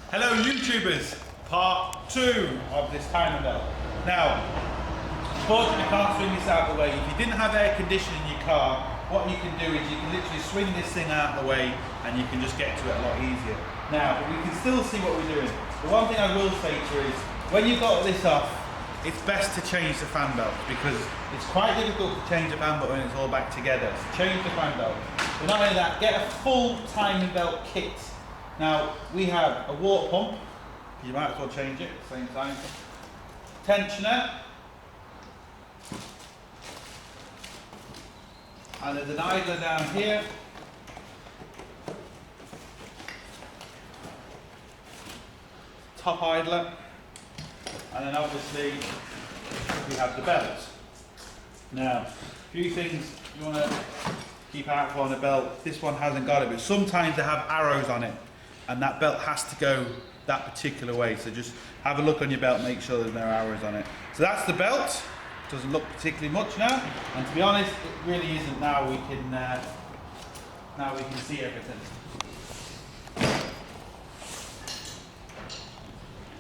Hello YouTubers, part 2 of this timer belt. Now, unfortunately I can't swing this out of the way. If you didn't have air conditioning in your car, what you can do is you can literally swing this thing out of the way and you can just get to it a lot easier. Now, we can still see what we're doing. The one thing I will say to you is, when you've got this off, it's best to change the fan belt because it's quite difficult to change the fan belt when it's all back together. So change the fan belt. But not only that, get a full timing belt kit. Now, we have a water pump, you might as well change it at the same time. Tensioner. And there's an idler down here. Top idler. And then obviously, we have the belt. Now, a few things you want to keep out for on the belt. This one hasn't got it, but sometimes they have arrows on it. And that belt has to go that particular way. So just have a look on your belt, make sure there's no arrows on it. So that's the belt. Doesn't look particularly much now. And to be honest, it really isn't now. We can see everything.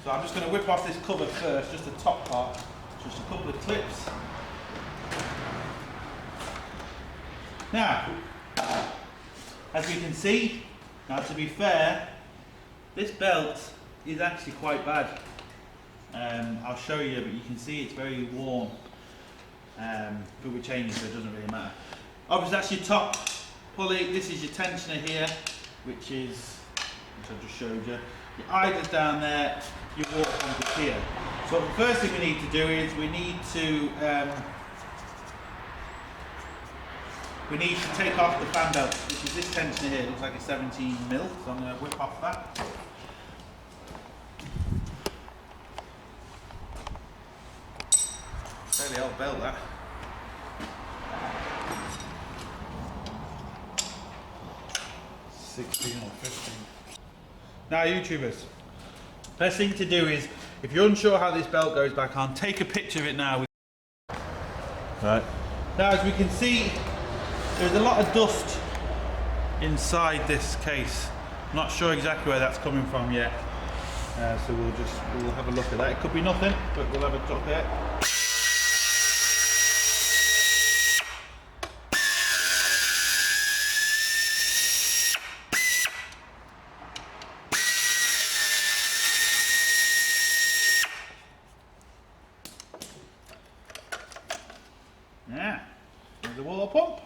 So I'm just going to whip off this cover first, just the top part. Just a couple of clips. Now, as we can see, now to be fair, this belt is actually quite bad. I'll show you, but you can see it's very worn. But we're changing, so it doesn't really matter. Obviously, that's your top pulley. This is your tensioner here, which I just showed you. Your idler's down there. Your water pump is here. So the first thing we need to do is we need to take off the fan belt, which is this tensioner here. It looks like a 17 mil, so I'm going to whip off that. Fairly old belt, that. $16 or $15. Now, YouTubers, best thing to do is, if you're unsure how this belt goes back on, take a picture of it now. Right. Now, as we can see, there's a lot of dust inside this case. I'm not sure exactly where that's coming from yet. So we'll have a look at that. It could be nothing, but we'll have a look at it. Yeah, there's the water pump.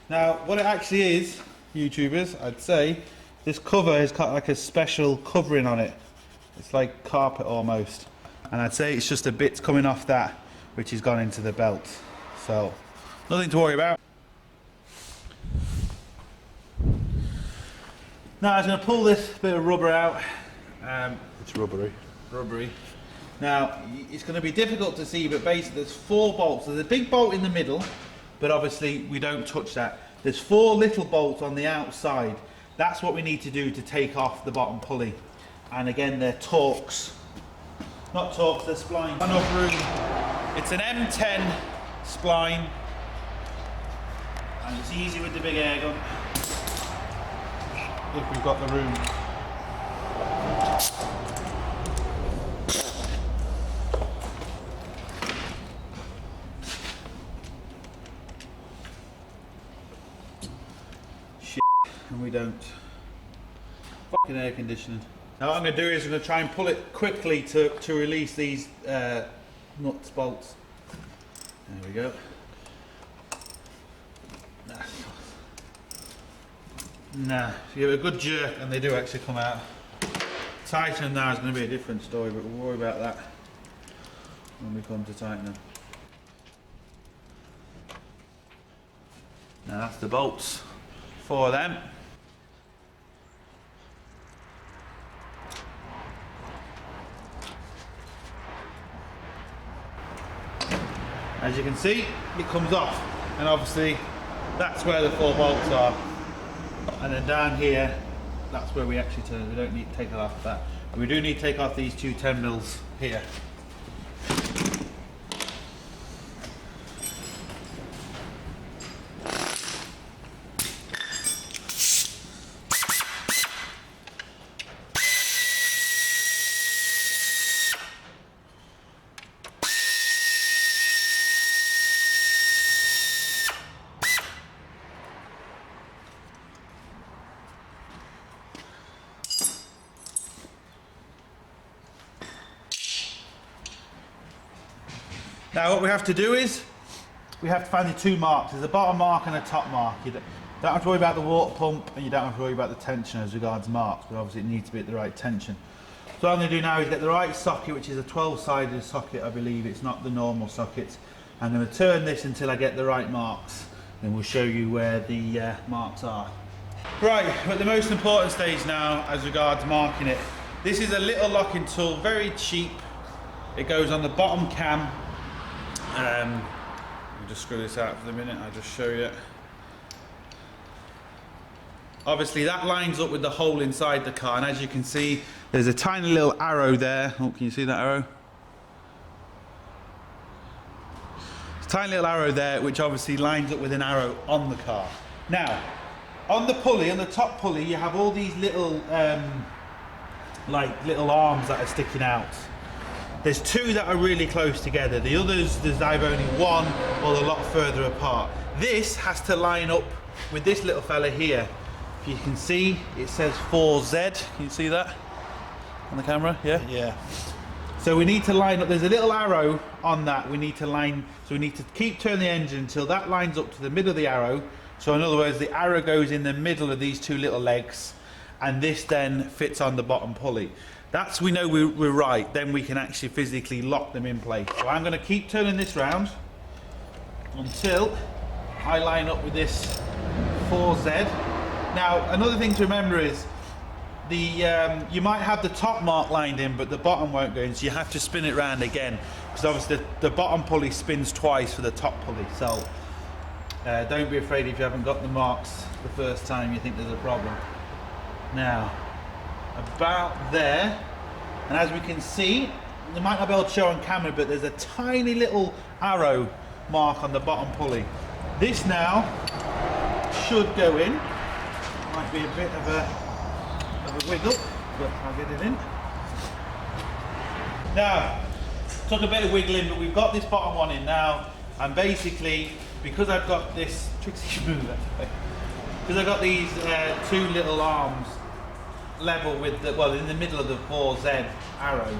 Now, what it actually is, YouTubers, I'd say, this cover has got like a special covering on it. It's like carpet almost. And I'd say it's just a bit coming off that, which has gone into the belt. So, nothing to worry about. Now, I was going to pull this bit of rubber out. It's rubbery. Rubbery. Now, it's going to be difficult to see, but basically there's 4 bolts. There's a big bolt in the middle, but obviously we don't touch that. There's 4 little bolts on the outside. That's what we need to do to take off the bottom pulley. And again, they're Torx. Not Torx, they're spline. Not enough room. It's an M10 spline. And it's easy with the big air gun, if we've got the room. And we don't. Fucking air conditioning. Now what I'm going to do is I'm going to try and pull it quickly to release these nuts, bolts. There we go. Nah, you give it a good jerk and they do actually come out. Tighten them now is going to be a different story, but we'll worry about that when we come to tighten them. Now that's the bolts. 4 of them. As you can see, it comes off, and obviously that's where the 4 bolts are. And then down here, that's where we actually turn. We don't need to take it off that. But we do need to take off these 2 10 mils here. Now what we have to do is, we have to find the two marks. There's a bottom mark and a top mark. You don't have to worry about the water pump, and you don't have to worry about the tension as regards marks, but obviously it needs to be at the right tension. So what I'm going to do now is get the right socket, which is a 12-sided socket, I believe. It's not the normal sockets. I'm going to turn this until I get the right marks, and we'll show you where the marks are. Right, we're at the most important stage now as regards marking it. This is a little locking tool, very cheap. It goes on the bottom cam. Let me just screw this out for the minute, I'll just show you. Obviously that lines up with the hole inside the car, and as you can see, there's a tiny little arrow there. Oh, can you see that arrow? It's a tiny little arrow there, which obviously lines up with an arrow on the car. Now, on the pulley, on the top pulley, you have all these little, like little arms that are sticking out. There's two that are really close together. The others, there's either only one or a lot further apart. This has to line up with this little fella here. If you can see, it says 4Z. Can you see that on the camera? Yeah? Yeah. So we need to line up, there's a little arrow on that. We need to line, so we need to keep turning the engine until that lines up to the middle of the arrow. So in other words, the arrow goes in the middle of these two little legs, and this then fits on the bottom pulley. That's, we know we're right, then we can actually physically lock them in place. So I'm going to keep turning this round until I line up with this 4Z. Now, another thing to remember is you might have the top mark lined in, but the bottom won't go in, so you have to spin it round again, because obviously the bottom pulley spins twice for the top pulley. So don't be afraid if you haven't got the marks the first time you think there's a problem. Now, about there, and as we can see, you might not be able to show on camera, but there's a tiny little arrow mark on the bottom pulley. This now should go in. Might be a bit of a wiggle, but I'll get it in. Now, took a bit of wiggling, but we've got this bottom one in now, and basically, because I've got this, Trixie, move that way, because I've got these two little arms level with the, well, in the middle of the 4Z arrow,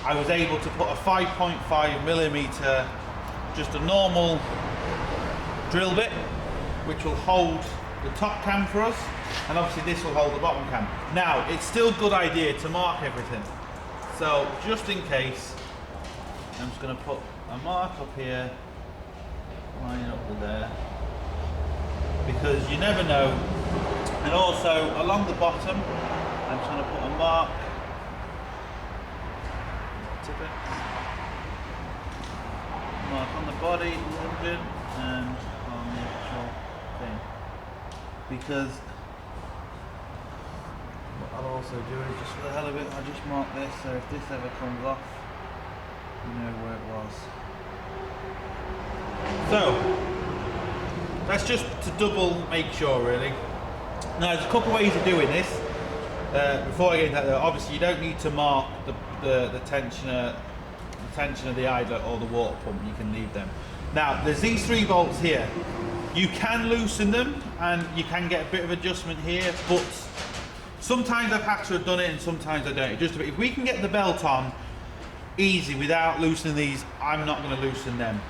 I was able to put a 5.5mm, just a normal drill bit, which will hold the top cam for us, and obviously this will hold the bottom cam. Now, it's still a good idea to mark everything. So, just in case, I'm just going to put a mark up here, line up with there, because you never know. And also, along the bottom, I'm trying to put a mark. Mark on the body, engine, and on the actual thing. Because what I'll also do is, just for the hell of it, I'll just mark this, so if this ever comes off, you know where it was. So, that's just to double make sure, really. Now, there's a couple of ways of doing this. Before I get into that, obviously you don't need to mark the tensioner of the idler or the water pump. You can leave them. Now, there's these 3 bolts here. You can loosen them, and you can get a bit of adjustment here, but sometimes I've had to have done it, and sometimes I don't. Just a bit. If we can get the belt on easy without loosening these, I'm not going to loosen them.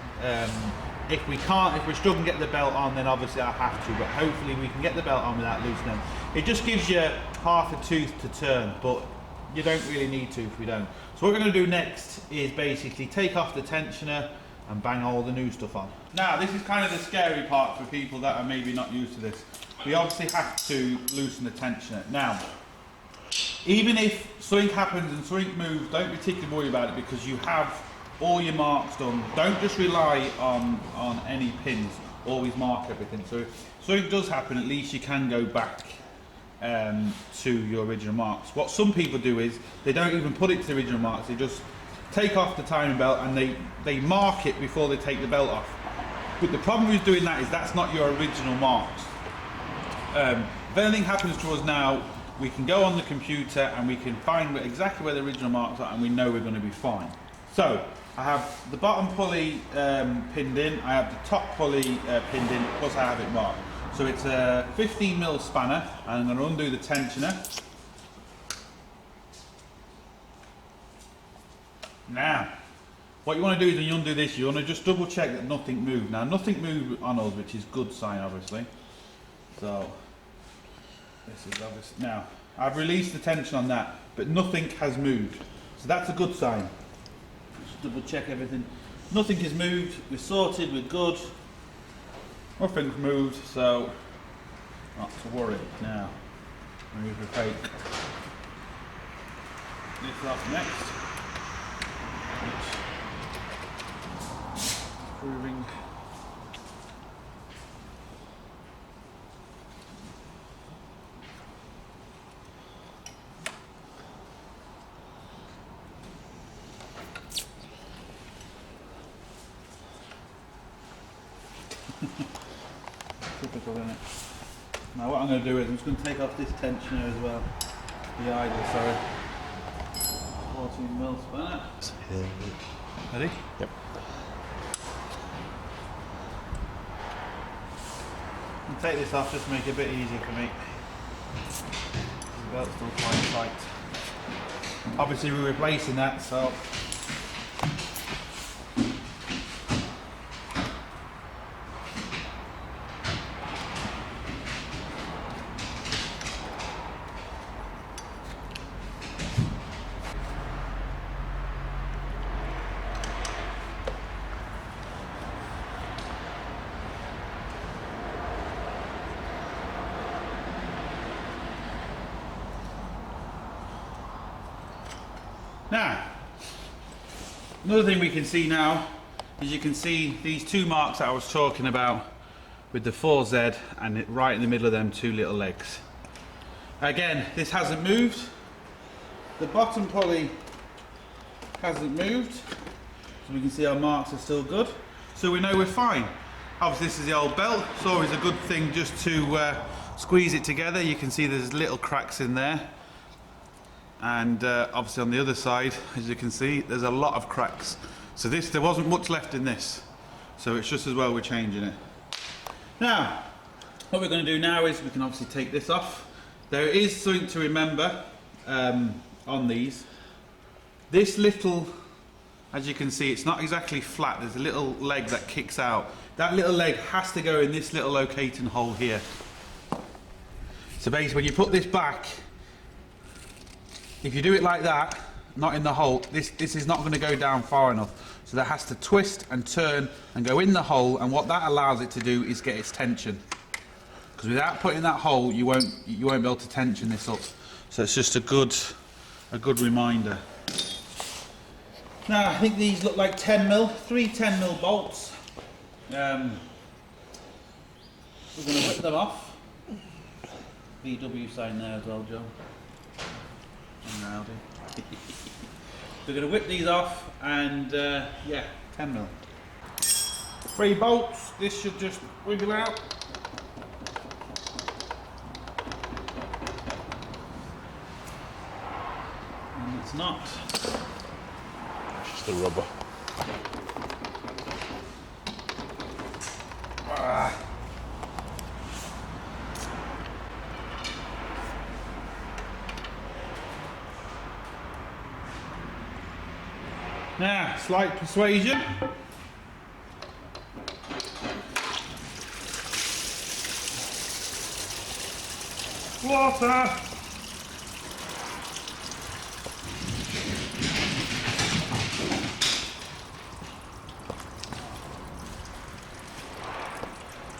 If we can't, if we're struggling to get the belt on, then obviously I have to, but hopefully we can get the belt on without loosening them. It just gives you half a tooth to turn, but you don't really need to if we don't. So what we're going to do next is basically take off the tensioner and bang all the new stuff on. Now, this is kind of the scary part for people that are maybe not used to this. We obviously have to loosen the tensioner. Now, even if something happens and something moves, don't particularly worry about it, because you have all your marks done. Don't just rely on any pins. Always mark everything. So if something does happen, at least you can go back to your original marks. What some people do is they don't even put it to the original marks. They just take off the timing belt and they mark it before they take the belt off. But the problem with doing that is that's not your original marks. If anything happens to us now, we can go on the computer and we can find exactly where the original marks are, and we know we're going to be fine. So I have the bottom pulley pinned in, I have the top pulley pinned in, plus I have it marked. So it's a 15mm spanner, and I'm going to undo the tensioner. Now, What you want to do is when you undo this, you want to just double check that nothing moved. Now nothing moved on us, which is good sign obviously. So this is obvious. Now I've released the tension on that, but nothing has moved. So that's a good sign. Just double check everything. Nothing has moved, we're sorted, we're good. Nothing's moved, so not to worry. Now, remove the fake. This off next. Proving. Typical, isn't it? Now what I'm going to do is I'm just going to take off this tensioner as well. The idle, sorry. 14mm spanner. Ready? Yep. I'll take this off just to make it a bit easier for me. The belt's still quite tight. Obviously we're replacing that, so now, another thing we can see now is you can see these two marks that I was talking about with the 4Z and it right in the middle of them two little legs. Again, this hasn't moved. The bottom pulley hasn't moved. So we can see our marks are still good. So we know we're fine. Obviously this is the old belt. It's always a good thing just to squeeze it together. You can see there's little cracks in there. And obviously on the other side, as you can see, there's a lot of cracks. So there wasn't much left in this. So it's just as well we're changing it. Now, what we're going to do now is we can obviously take this off. There is something to remember on these. This little, as you can see, it's not exactly flat. There's a little leg that kicks out. That little leg has to go in this little locating hole here. So basically when you put this back, if you do it like that, not in the hole, this is not going to go down far enough. So that has to twist and turn and go in the hole, and what that allows it to do is get its tension. Because without putting that hole, you won't be able to tension this up. So it's just a good reminder. Now I think these look like 10mm, 3 10mm bolts. We're going to whip them off. VW sign there as well, John. Audi. We're going to whip these off and yeah, 10mm. 3 bolts, this should just wiggle out. And it's not. It's just the rubber. Now, slight persuasion. Water.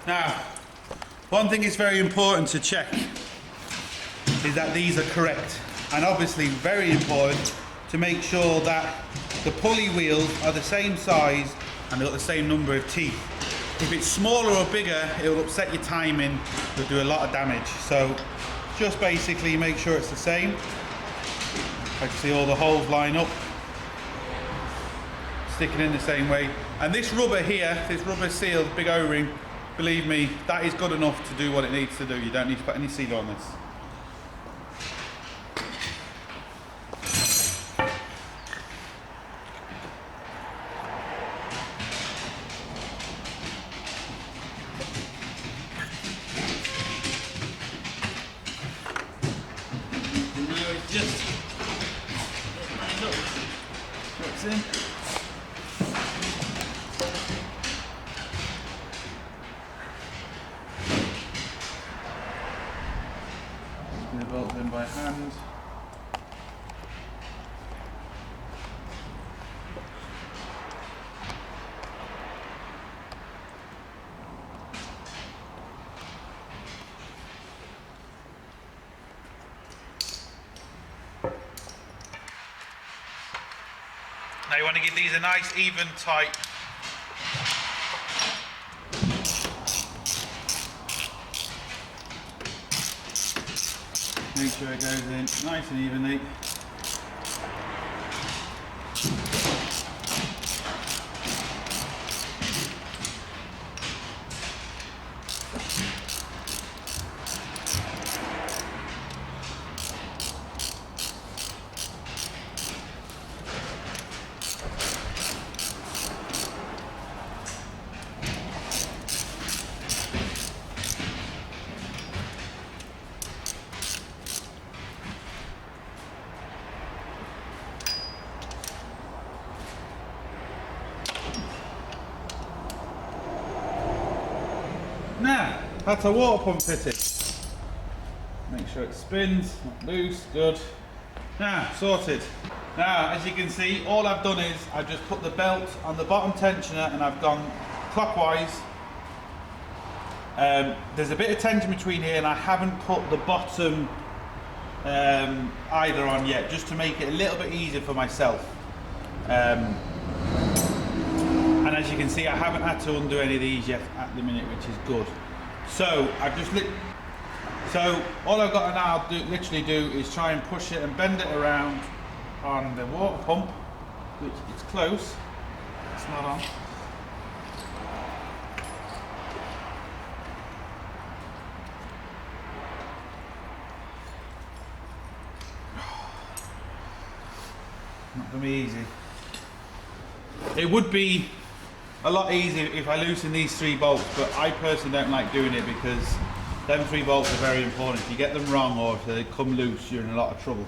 Now, one thing is very important to check is that these are correct, and obviously very important to make sure that the pulley wheels are the same size and they've got the same number of teeth. If it's smaller or bigger, it will upset your timing, it'll do a lot of damage. So just basically make sure it's the same. I can see all the holes line up, sticking in the same way. And this rubber here, this rubber seal, big O-ring, believe me, that is good enough to do what it needs to do. You don't need to put any seal on this. Just what's in. done by hand. Now you want to give these a nice even tight. Make sure it goes in nice and evenly. Now, that's a water pump fitted. Make sure it spins, not loose, good. Now, sorted. Now, as you can see, all I've done is I've just put the belt on the bottom tensioner and I've gone clockwise. There's a bit of tension between here and I haven't put the bottom either on yet, just to make it a little bit easier for myself. And as you can see, I haven't had to undo any of these yet at the minute, which is good. So I've just so all I've got to now literally do is try and push it and bend it around on the water pump, which it's close. It's not on. Not gonna be easy. It would be a lot easier if I loosen these 3 bolts, but I personally don't like doing it because them 3 bolts are very important. If you get them wrong or if they come loose, you're in a lot of trouble.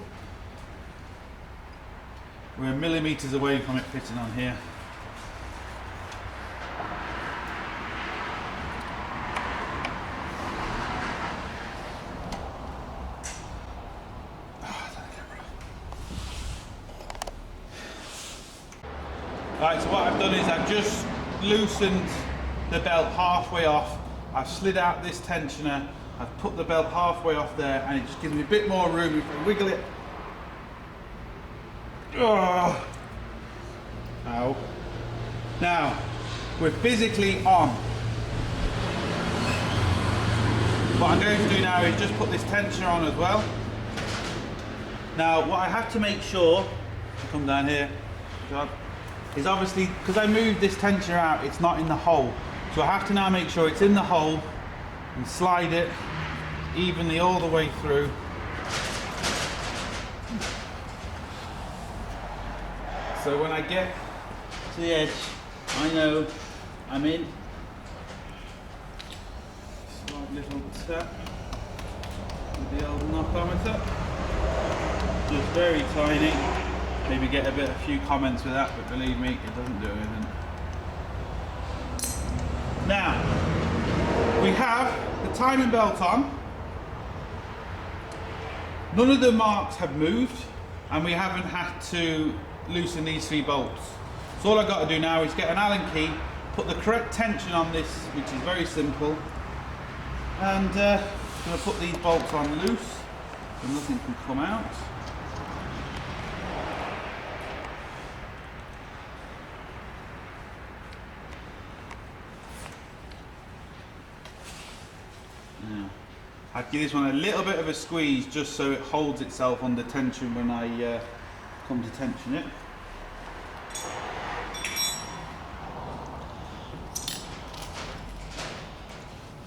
We're millimetres away from it fitting on here. Right, so what I've done is I've just loosened the belt halfway off. I've slid out this tensioner, I've put the belt halfway off there, and it just gives me a bit more room if I wiggle it. Oh. Ow. Now, we're physically on. What I'm going to do now is just put this tensioner on as well. Now, what I have to make sure, come down here, is obviously, because I moved this tensioner out, it's not in the hole. So I have to now make sure it's in the hole and slide it evenly all the way through. So when I get to the edge, I know I'm in. Slight little step with the old knock-o-meter. Just very tiny. Maybe get a few comments with that, but believe me, it doesn't do anything. Now, we have the timing belt on. None of the marks have moved, and we haven't had to loosen these 3 bolts. So all I've got to do now is get an Allen key, put the correct tension on this, which is very simple, and I'm going to put these bolts on loose, so nothing can come out. I'd give this one a little bit of a squeeze just so it holds itself under tension when I come to tension it.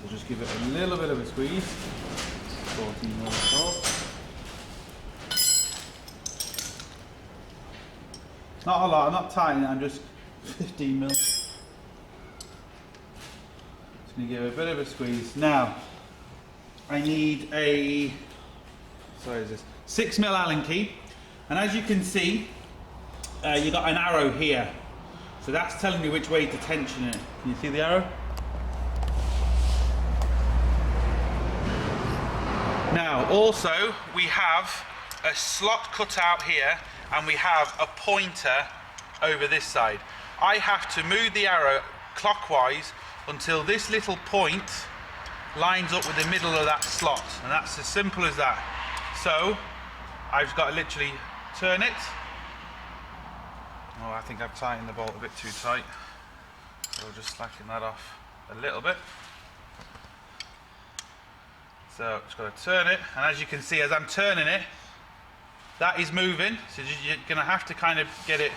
So just give it a little bit of a squeeze. 14 mil torque. Not a lot, I'm not tightening it, I'm just 15 mil. Just going to give it a bit of a squeeze. Now, I need a 6 mil Allen key, and as you can see, you got an arrow here, so that's telling me which way to tension it. Can you see the arrow? Now also we have a slot cut out here and we have a pointer over this side. I have to move the arrow clockwise until this little point lines up with the middle of that slot, and that's as simple as that. So I've just got to literally turn it. Oh, I think I've tightened the bolt a bit too tight, so just slacken that off a little bit. So just got to turn it, and as you can see, as I'm turning it, that is moving, so you're going to have to kind of get it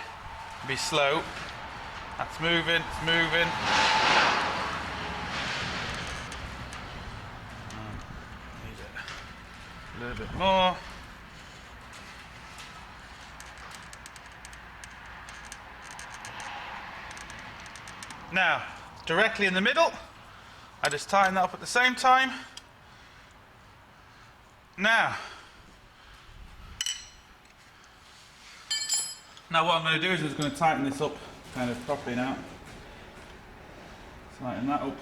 to be slow. That's moving, it's moving. Need it a little bit more. Now, directly in the middle, I just tighten that up at the same time. Now what I'm going to do is I'm just going to tighten this up kind of properly now. Tighten that up.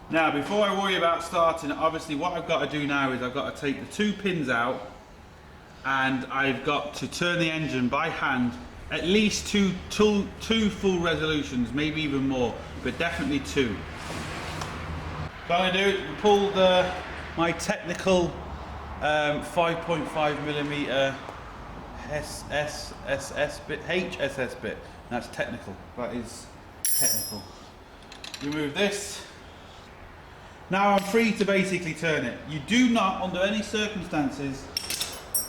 Now, before I worry about starting, obviously what I've got to do now is I've got to take the 2 pins out, and I've got to turn the engine by hand at least two full resolutions, maybe even more, but definitely 2. What I'm going to do is pull my technical 5.5mm HSS bit. That's technical. That is technical. Remove this. Now I'm free to basically turn it. You do not, under any circumstances,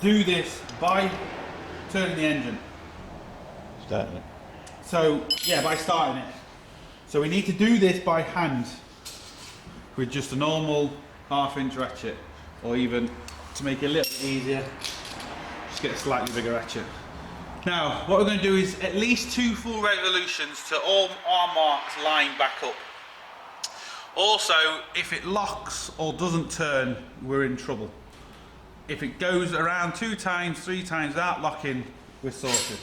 do this by turning the engine. Starting it. So, yeah, by starting it. So we need to do this by hand with just a normal 1/2 inch ratchet, or even, to make it a little bit easier, just get a slightly bigger ratchet. Now, what we're going to do is at least 2 full revolutions to all our marks line back up. Also, if it locks or doesn't turn, we're in trouble. If it goes around 2 times, 3 times without locking, we're sorted.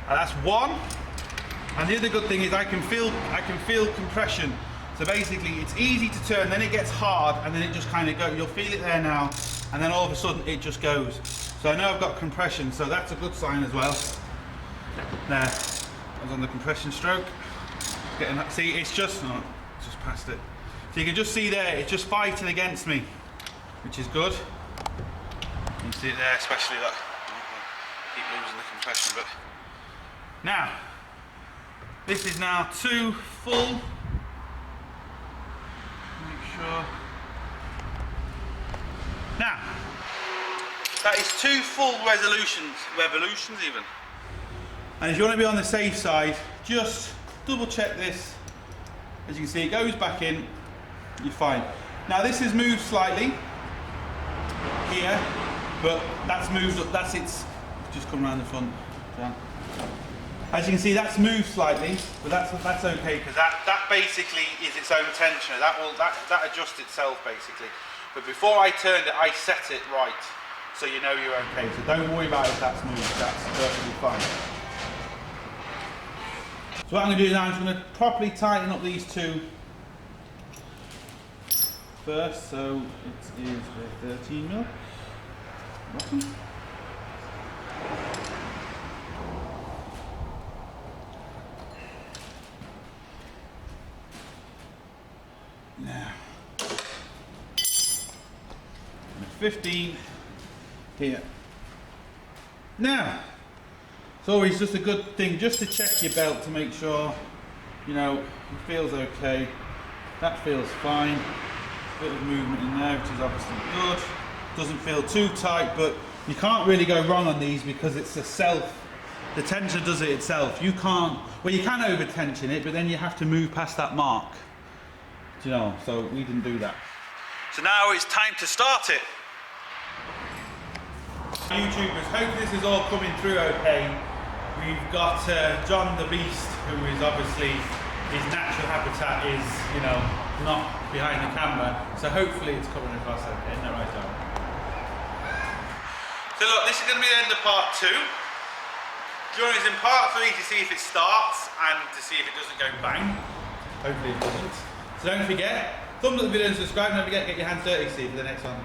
That's 1, and the other good thing is I can feel compression. So basically, it's easy to turn, then it gets hard, and then it just kind of goes. You'll feel it there now, and then all of a sudden it just goes. So I know I've got compression, so that's a good sign as well. There, I was on the compression stroke. Getting that. See, it's just past it. So you can just see there, it's just fighting against me, which is good. You can see it there, especially that. Keep losing the compression, but. Now, this is now 2 full. Make sure. Now, that is 2 full revolutions even. And if you want to be on the safe side, just double check this. As you can see, it goes back in, you're fine. Now this has moved slightly here, but that's moved up, just come around the front. Down. As you can see, that's moved slightly, but that's okay, because that basically is its own tensioner. That adjusts itself basically. But before I turned it, I set it right, so you know you're okay. So don't worry about if that's moved. That's perfectly fine. So what I'm going to do now is I'm going to properly tighten up these 2 first. So it is a 13mm bottom. Now, 15 here. Now, it's always just a good thing just to check your belt to make sure, you know, it feels okay. That feels fine. Bit of movement in there, which is obviously good. Doesn't feel too tight, but you can't really go wrong on these because it's a self. The tensioner does it itself. You can't, well, you can over tension it, but then you have to move past that mark. Do you know? So we didn't do that. So now it's time to start it. YouTubers, hope this is all coming through okay. We've got John the Beast, who is obviously, his natural habitat is, you know, not behind the camera. So hopefully it's coming across okay. No, right, John. So look, this is going to be the end of part 2. Join us in part 3 to see if it starts and to see if it doesn't go bang. Hopefully it doesn't. So don't forget, thumbs up the video and subscribe. Don't forget to get your hands dirty, Steve, for the next one.